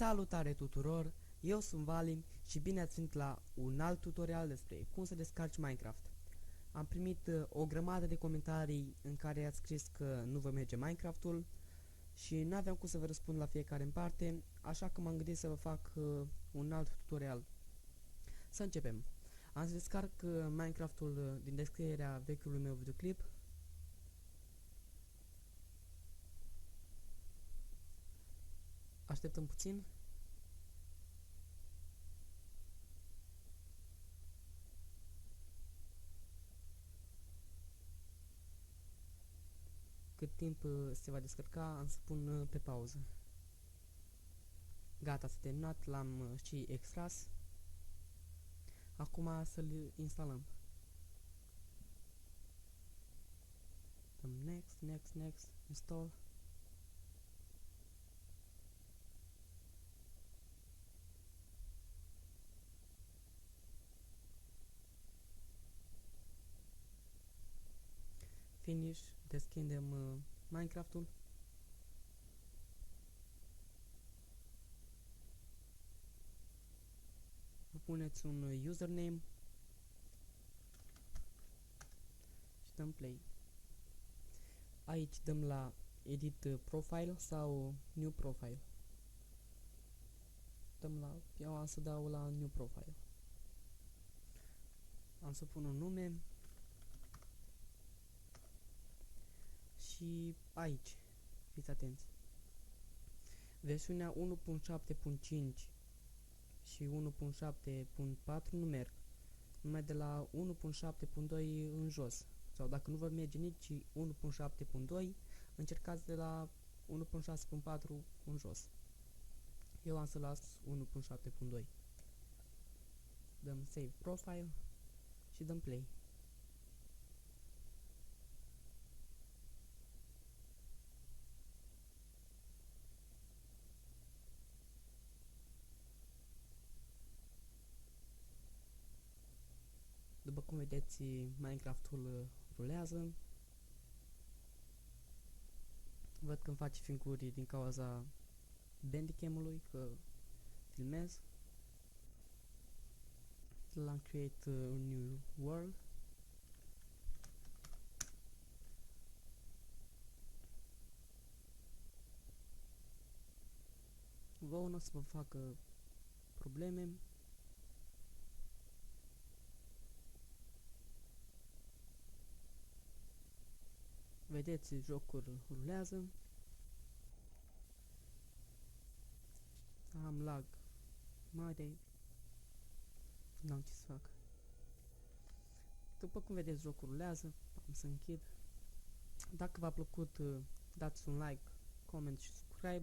Salutare tuturor, eu sunt Valim și bine ați venit la un alt tutorial despre cum să descarci Minecraft. Am primit o grămadă de comentarii în care ați scris că nu vă merge Minecraftul și nu aveam cum să vă răspund la fiecare în parte, așa că m-am gândit să vă fac un alt tutorial. Să începem. Am să descarc Minecraftul din descrierea vechiului meu videoclip. Așteptăm puțin. Cât timp se va descărca, am să pun pe pauză. Gata, s-a terminat, l-am și extras. Acum să-l instalăm. Dăm next, install. Finish, deschidem Minecraftul. Vă puneți un username și dăm play. Aici dăm la edit profile sau new profile. Eu am să dau la new profile. Am să pun un nume și aici, fiți atenți. Versiunea 1.7.5 și 1.7.4 nu merg. Numai de la 1.7.2 în jos. Sau dacă nu vă merge nici 1.7.2, încercați de la 1.6.4 în jos. Eu am să las 1.7.2. Dăm save profile și dăm play. După cum vedeți, Minecraftul rulează. Văd că îmi face figuri din cauza Bandicam-ului, că filmez. L-am create un new world. Vouă nu o să vă facă probleme. Vedeți, jocul rulează. Am lag mare. N-am ce să fac. După cum vedeți, jocul rulează. Am să închid. Dacă v-a plăcut, dați un like, comment și subscribe.